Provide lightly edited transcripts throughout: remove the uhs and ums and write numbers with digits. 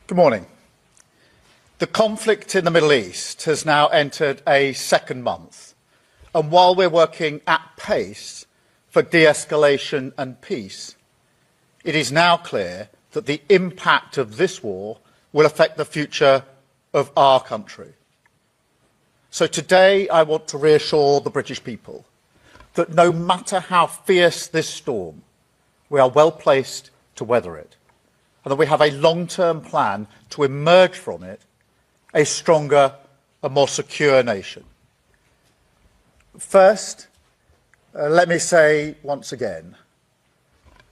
Good morning. The conflict in the Middle East has now entered a second month, and while we're working at pace for de-escalation and peace, it is now clear that the impact of this war will affect the future of our country. So today I want to reassure the British people that no matter how fierce this storm, we are well placed to weather it, and that we have a long-term plan to emerge from it a stronger and more secure nation. First, let me say once again,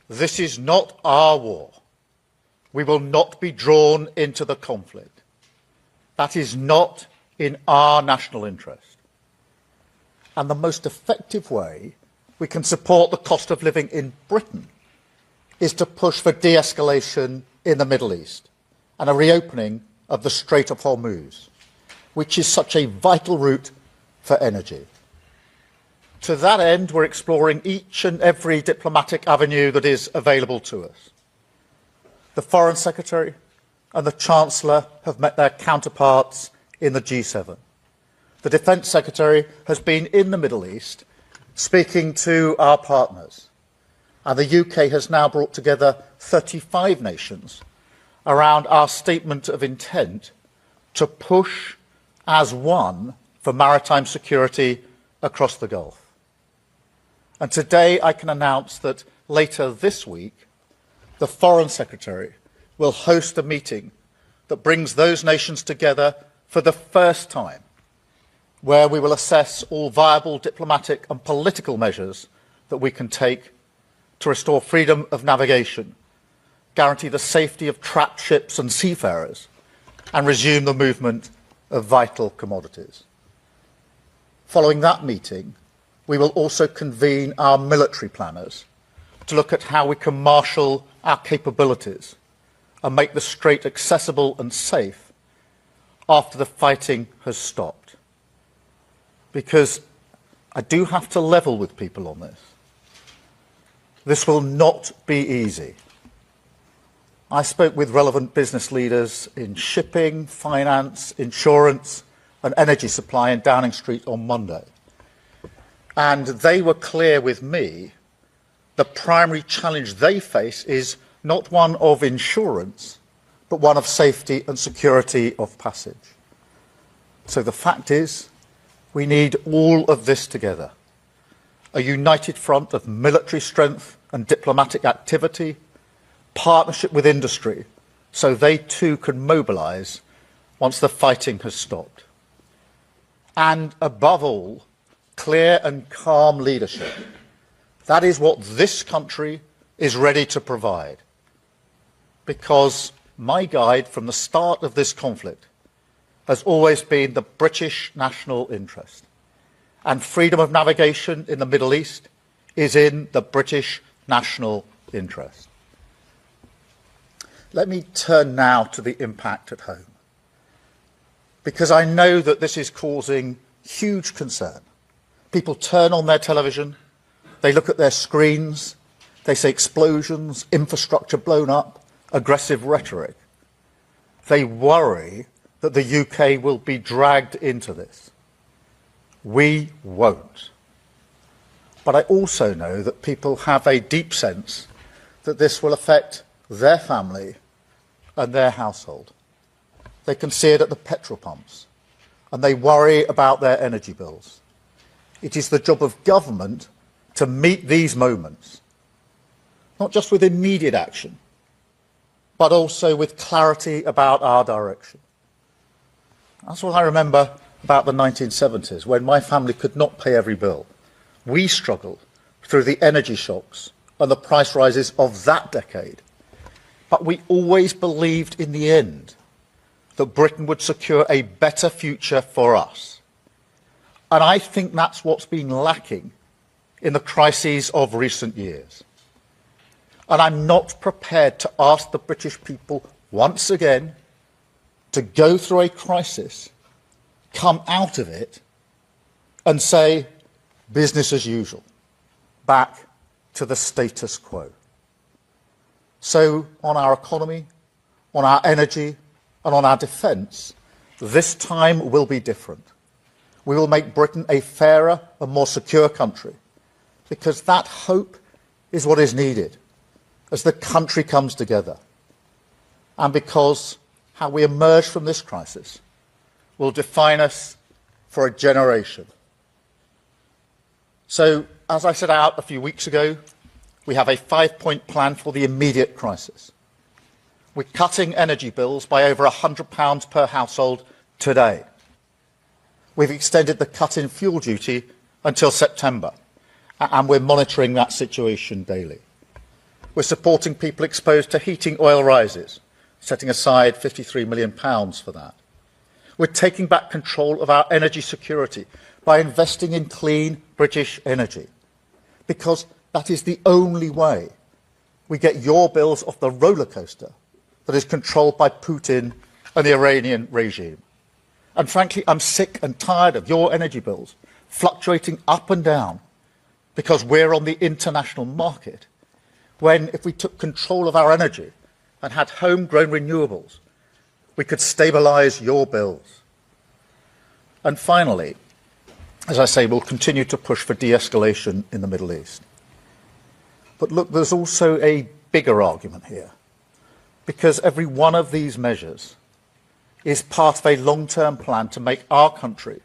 this is not our war. We will not be drawn into the conflict. That is not in our national interest. And the most effective way we can support the cost of living in Britain is to push for de-escalation in the Middle East and a reopening of the Strait of Hormuz, which is such a vital route for energy. To that end, we're exploring each and every diplomatic avenue that is available to us. The Foreign Secretary and the Chancellor have met their counterparts in the G7. The Defence Secretary has been in the Middle East speaking to our partners. And the UK has now brought together 35 nations around our statement of intent to push as one for maritime security across the Gulf. And today I can announce that later this week, the Foreign Secretary will host a meeting that brings those nations together for the first time, where we will assess all viable diplomatic and political measures that we can take to restore freedom of navigation, guarantee the safety of trapped ships and seafarers, and resume the movement of vital commodities. Following that meeting, we will also convene our military planners to look at how we can marshal our capabilities and make the Strait accessible and safe after the fighting has stopped. Because I do have to level with people on this. This will not be easy. I spoke with relevant business leaders in shipping, finance, insurance, and energy supply in Downing Street on Monday. And they were clear with me the primary challenge they face is not one of insurance, but one of safety and security of passage. So the fact is, we need all of this together. A united front of military strength and diplomatic activity, partnership with industry, so they too can mobilise once the fighting has stopped. And above all, clear and calm leadership. That is what this country is ready to provide. Because my guide from the start of this conflict has always been the British national interest. And freedom of navigation in the Middle East is in the British national interest. Let me turn now to the impact at home, because I know that this is causing huge concern. People turn on their television, they look at their screens, they say explosions, infrastructure blown up, aggressive rhetoric. They worry that the UK will be dragged into this. We won't. But I also know that people have a deep sense that this will affect their family and their household. They can see it at the petrol pumps, and they worry about their energy bills. It is the job of government to meet these moments, not just with immediate action, but also with clarity about our direction. That's what I remember about the 1970s, when my family could not pay every bill. We struggled through the energy shocks and the price rises of that decade. But we always believed in the end that Britain would secure a better future for us. And I think that's what's been lacking in the crises of recent years. And I'm not prepared to ask the British people once again to go through a crisis, come out of it, and say, business as usual, back to the status quo. So on our economy, on our energy, and on our defence, this time will be different. We will make Britain a fairer and more secure country, because that hope is what is needed as the country comes together, and because how we emerge from this crisis will define us for a generation. So, as I set out a few weeks ago, we have a 5-point plan for the immediate crisis. We're cutting energy bills by over £100 per household today. We've extended the cut in fuel duty until September, and we're monitoring that situation daily. We're supporting people exposed to heating oil rises, setting aside £53 million for that. We're taking back control of our energy security by investing in clean British energy, because that is the only way we get your bills off the roller coaster that is controlled by Putin and the Iranian regime. And frankly, I'm sick and tired of your energy bills fluctuating up and down because we're on the international market, when if we took control of our energy and had homegrown renewables, we could stabilise your bills. And finally, as I say, we'll continue to push for de-escalation in the Middle East. But look, there's also a bigger argument here, because every one of these measures is part of a long-term plan to make our country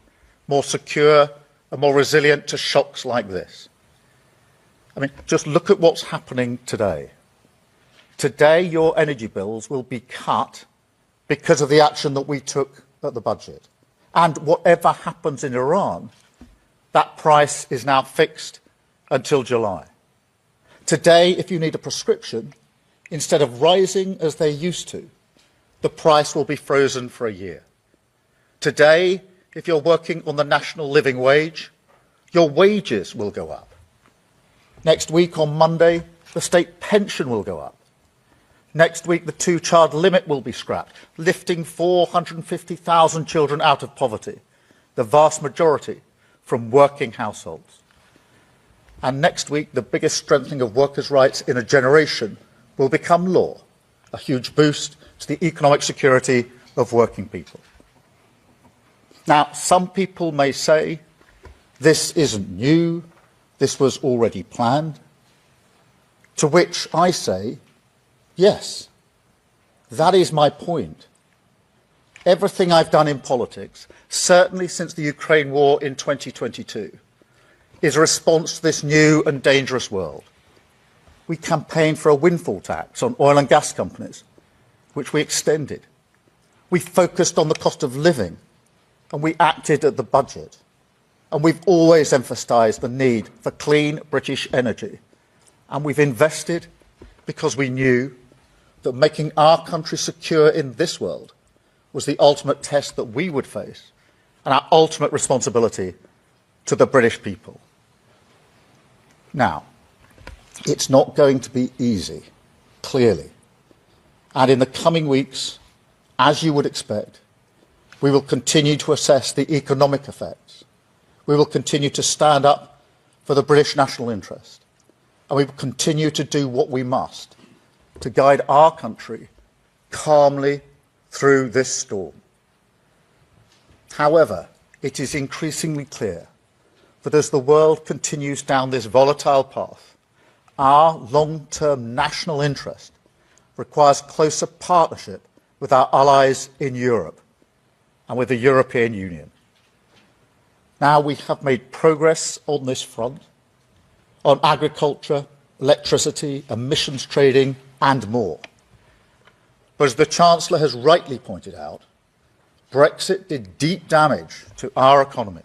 more secure and more resilient to shocks like this. I mean, just look at what's happening today. Today, your energy bills will be cut because of the action that we took at the budget. And whatever happens in Iran, that price is now fixed until July. Today, if you need a prescription, instead of rising as they used to, the price will be frozen for a year. Today, if you're working on the national living wage, your wages will go up. Next week, on Monday, the state pension will go up. Next week, the two-child limit will be scrapped, lifting 450,000 children out of poverty, the vast majority from working households. And next week, the biggest strengthening of workers' rights in a generation will become law, a huge boost to the economic security of working people. Now, some people may say, this isn't new, this was already planned. To which I say, yes, that is my point. Everything I've done in politics, certainly since the Ukraine war in 2022, is a response to this new and dangerous world. We campaigned for a windfall tax on oil and gas companies, which we extended. We focused on the cost of living, and we acted at the budget. And we've always emphasised the need for clean British energy. And we've invested because we knew that making our country secure in this world was the ultimate test that we would face, and our ultimate responsibility to the British people. Now, it's not going to be easy, clearly. And in the coming weeks, as you would expect, we will continue to assess the economic effects. We will continue to stand up for the British national interest. And we will continue to do what we must to guide our country calmly through this storm. However, it is increasingly clear that as the world continues down this volatile path, our long-term national interest requires closer partnership with our allies in Europe and with the European Union. Now we have made progress on this front, on agriculture, electricity, emissions trading and more. But as the Chancellor has rightly pointed out, Brexit did deep damage to our economy,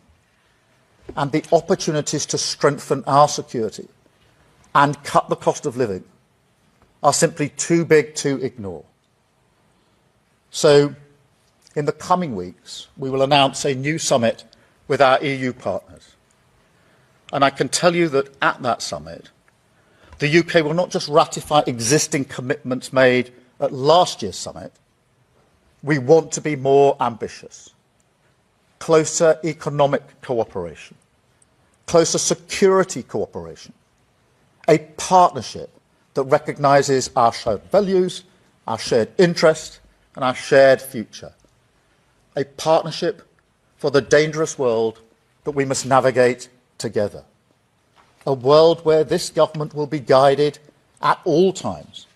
and the opportunities to strengthen our security and cut the cost of living are simply too big to ignore. So, in the coming weeks, we will announce a new summit with our EU partners. And I can tell you that at that summit, the UK will not just ratify existing commitments made at last year's summit. We want to be more ambitious. Closer economic cooperation, closer security cooperation, a partnership that recognises our shared values, our shared interests, and our shared future. A partnership for the dangerous world that we must navigate together. A world where this government will be guided at all times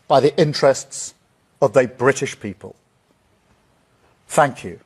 by the interests of the British people. Thank you.